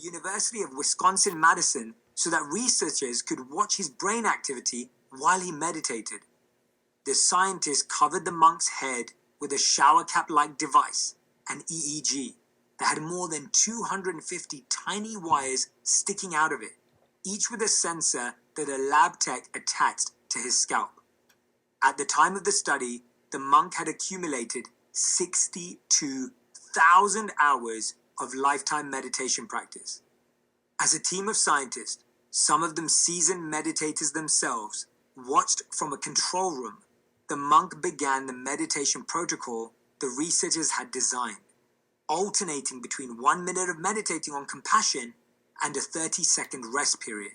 University of Wisconsin-Madison so that researchers could watch his brain activity while he meditated. The scientists covered the monk's head with a shower cap-like device, an EEG, that had more than 250 tiny wires sticking out of it, each with a sensor that a lab tech attached to his scalp. At the time of the study, the monk had accumulated 62,000 hours of lifetime meditation practice. As a team of scientists, some of them seasoned meditators themselves, watched from a control room, the monk began the meditation protocol the researchers had designed, alternating between 1 minute of meditating on compassion and a 30-second rest period.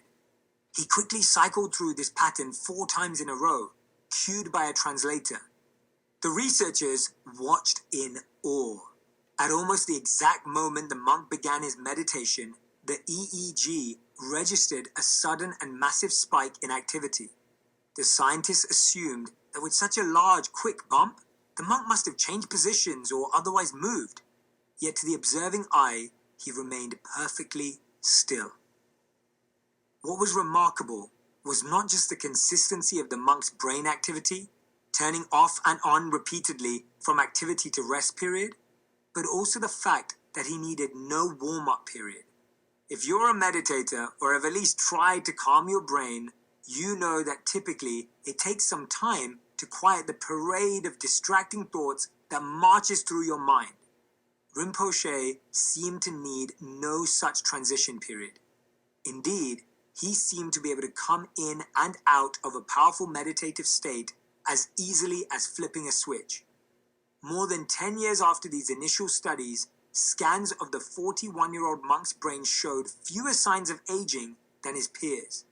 He quickly cycled through this pattern 4 times in a row, cued by a translator. The researchers watched in awe. At almost the exact moment the monk began his meditation, the EEG registered a sudden and massive spike in activity. The scientists assumed that with such a large, quick bump, the monk must have changed positions or otherwise moved. Yet to the observing eye, he remained perfectly still. What was remarkable was not just the consistency of the monk's brain activity, turning off and on repeatedly from activity to rest period, but also the fact that he needed no warm-up period. If you're a meditator or have at least tried to calm your brain, you know that typically it takes some time to quiet the parade of distracting thoughts that marches through your mind. Rinpoche seemed to need no such transition period. Indeed, he seemed to be able to come in and out of a powerful meditative state as easily as flipping a switch. More than 10 years after these initial studies, scans of the 41-year-old monk's brain showed fewer signs of aging than his peers.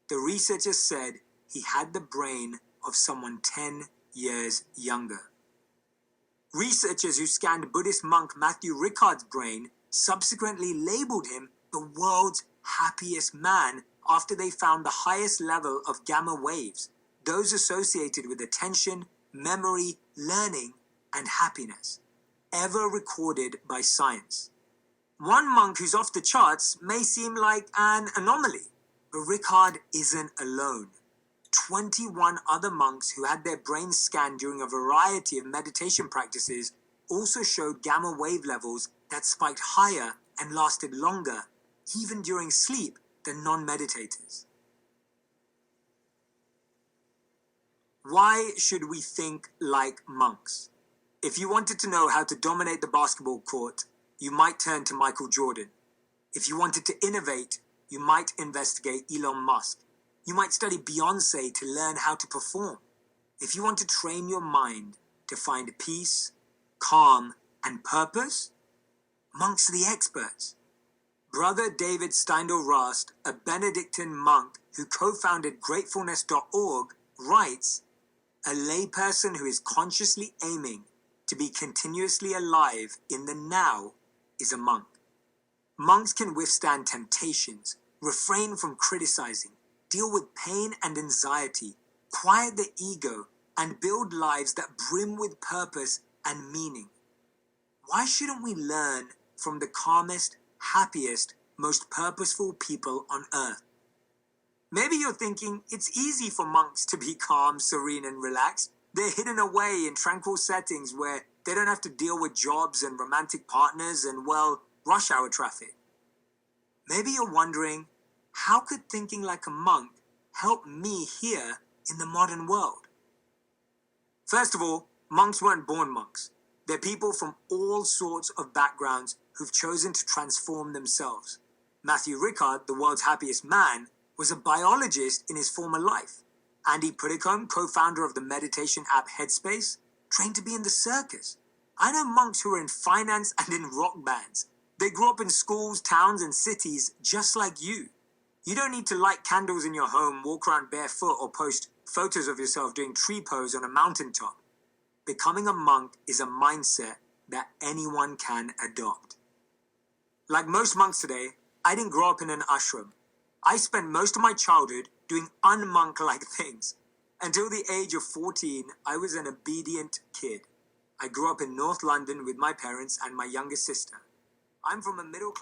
The researchers said he had the brain of someone 10 years younger. Researchers who scanned Buddhist monk Matthew Ricard's brain subsequently labeled him the world's happiest man after they found the highest level of gamma waves, those associated with attention, memory, learning, and happiness, ever recorded by science. One monk who's off the charts may seem like an anomaly, but Ricard isn't alone. 21 other monks who had their brains scanned during a variety of meditation practices also showed gamma wave levels that spiked higher and lasted longer, even during sleep, than non-meditators. Why should we think like monks? If you wanted to know how to dominate the basketball court, you might turn to Michael Jordan. If you wanted to innovate, you might investigate Elon Musk. You might study Beyoncé to learn how to perform. If you want to train your mind to find peace, calm, and purpose, monks are the experts. Brother David Steindl-Rast, a Benedictine monk who co-founded gratefulness.org, writes, "A layperson who is consciously aiming to be continuously alive in the now is a monk. Monks can withstand temptations, refrain from criticizing, deal with pain and anxiety, quiet the ego, and build lives that brim with purpose and meaning. Why shouldn't we learn from the calmest, happiest, most purposeful people on earth?" Maybe you're thinking it's easy for monks to be calm, serene, and relaxed. They're hidden away in tranquil settings where they don't have to deal with jobs and romantic partners and, well, rush hour traffic. Maybe you're wondering, how could thinking like a monk help me here in the modern world? First of all, monks weren't born monks. They're people from all sorts of backgrounds who've chosen to transform themselves. Matthew Ricard, the world's happiest man, was a biologist in his former life. Andy Puddicombe, co-founder of the meditation app Headspace, trained to be in the circus. I know monks who are in finance and in rock bands. They grew up in schools, towns, and cities just like you. You don't need to light candles in your home, walk around barefoot, or post photos of yourself doing tree pose on a mountaintop. Becoming a monk is a mindset that anyone can adopt. Like most monks today, I didn't grow up in an ashram. I spent most of my childhood doing un-monk-like things. Until the age of 14, I was an obedient kid. I grew up in North London with my parents and my younger sister. I'm from a middle-class